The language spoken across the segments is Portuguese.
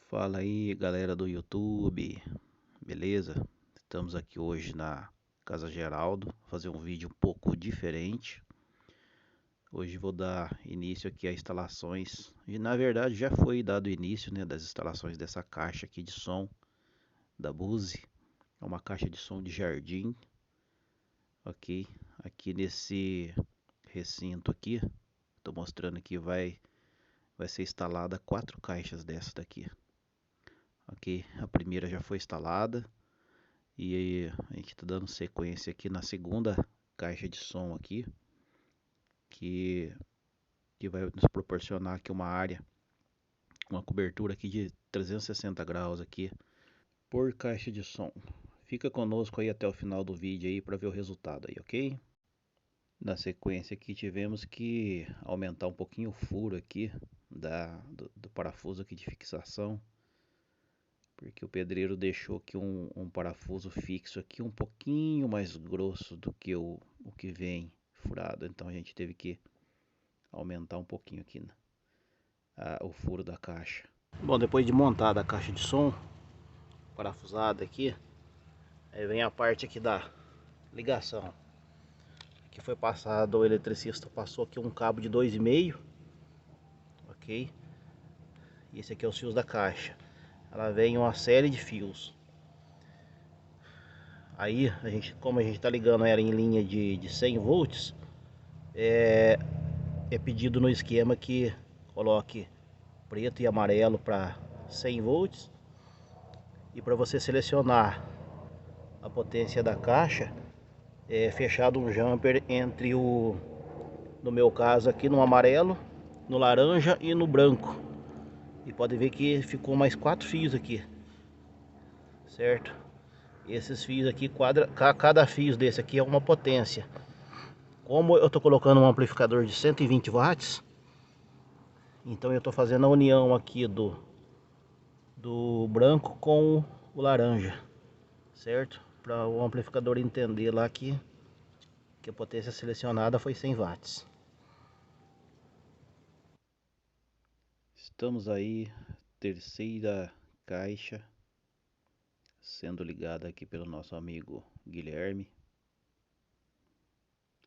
Fala aí, galera do YouTube, beleza? Estamos aqui hoje na Casa Geraldo, fazer um vídeo um pouco diferente. Hoje vou dar início aqui a instalações, e na verdade já foi dado início, né, das instalações dessa caixa aqui de som da Bose. É uma caixa de som de jardim, ok? Aqui nesse recinto aqui, estou mostrando que vai ser instalada 4 caixas dessa daqui. Ok, a primeira já foi instalada e aí a gente está dando sequência aqui na segunda caixa de som aqui, que, que vai nos proporcionar aqui uma área, uma cobertura aqui de 360 graus aqui por caixa de som. Fica conosco aí até o final do vídeo aí para ver o resultado aí, ok? Na sequência aqui tivemos que aumentar um pouquinho o furo aqui do parafuso aqui de fixação, porque o pedreiro deixou aqui um parafuso fixo aqui um pouquinho mais grosso do que o que vem furado, então a gente teve que aumentar um pouquinho aqui o furo da caixa. Bom, depois de montada a caixa de som parafusada aqui, aí vem a parte aqui da ligação. Aqui foi passado, o eletricista passou aqui um cabo de 2,5, ok? E esse aqui é os fios da caixa. Ela vem uma série de fios. Aí, como a gente tá ligando ela em linha de 100 volts, é pedido no esquema que coloque preto e amarelo para 100 volts. E para você selecionar a potência da caixa, é fechado um jumper entre no meu caso aqui, no amarelo, no laranja e no branco. E pode ver que ficou mais 4 fios aqui, certo? Esses fios aqui, cada fio desse aqui é uma potência. Como eu estou colocando um amplificador de 120 watts, então eu estou fazendo a união aqui do branco com o laranja, certo? Para o amplificador entender lá que a potência selecionada foi 100 watts. Estamos aí, terceira caixa sendo ligada aqui pelo nosso amigo Guilherme.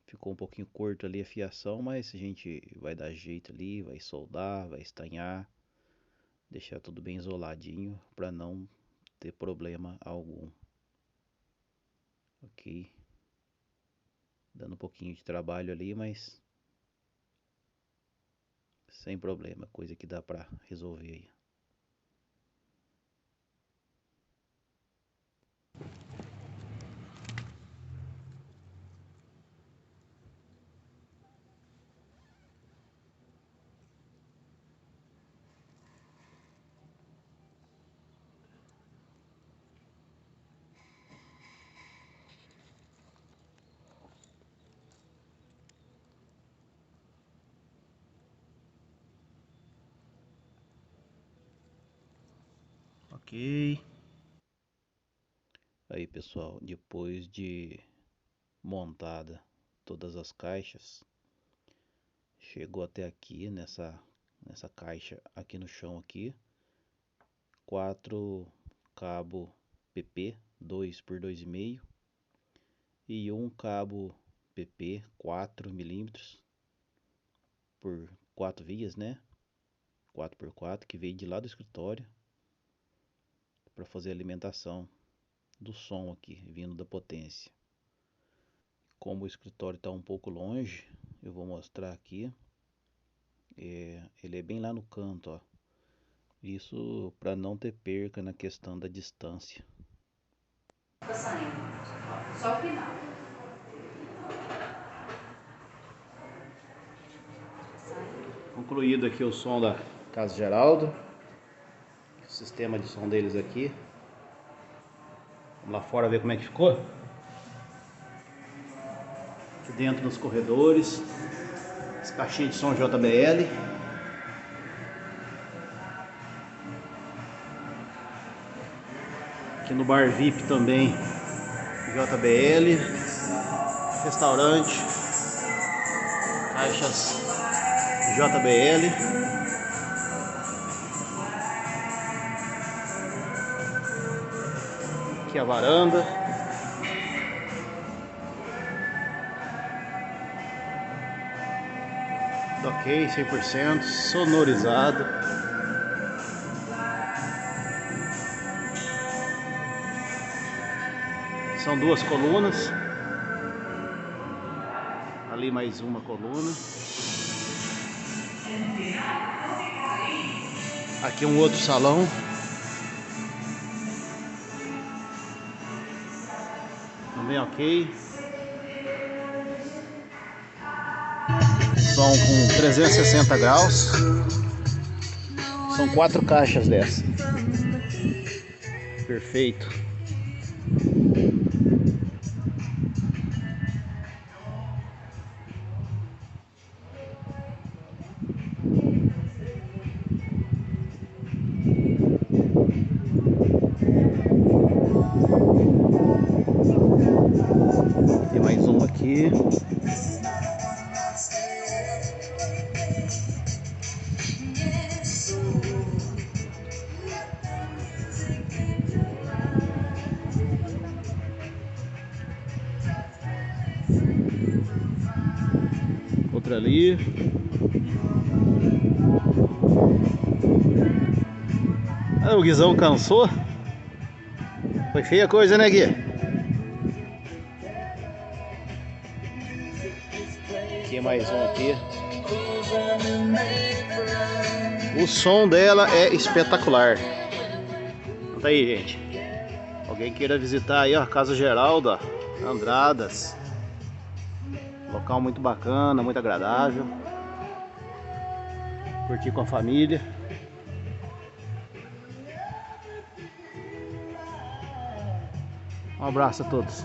Ficou um pouquinho curto ali a fiação, mas a gente vai dar jeito ali, vai soldar, vai estanhar, deixar tudo bem isoladinho para não ter problema algum. Ok, dando um pouquinho de trabalho ali, mas sem problema, coisa que dá para resolver aí. Ok. Aí pessoal, depois de montada todas as caixas, chegou até aqui nessa caixa aqui no chão aqui, 4 cabo PP 2 por 2,5 e um cabo PP 4 milímetros por 4 vias, né? 4 por 4 que veio de lá do escritório para fazer a alimentação do som aqui, vindo da potência. Como o escritório está um pouco longe, eu vou mostrar aqui. Ele é bem lá no canto, ó. Isso para não ter perca na questão da distância. Tá saindo. Só o final. Concluído aqui o som da Casa Geraldo. O sistema de som deles aqui. Vamos lá fora ver como é que ficou. Aqui dentro nos corredores. As caixinhas de som JBL. Aqui no bar VIP também JBL. Restaurante. Caixas JBL. Aqui a varanda. Ok, 100%, sonorizado. São duas colunas. Ali mais uma coluna. Aqui um outro salão. Também ok. Som com 360 graus. São 4 caixas dessa. Perfeito. Tem mais um aqui. Outra ali. Ah, o Guizão cansou. Foi feia a coisa, né, Gui? Aqui mais um aqui. O som dela é espetacular. Tá aí, gente. Alguém queira visitar aí, ó, Casa Geraldo, ó, Andradas. Local muito bacana, muito agradável. Curtir com a família. Um abraço a todos.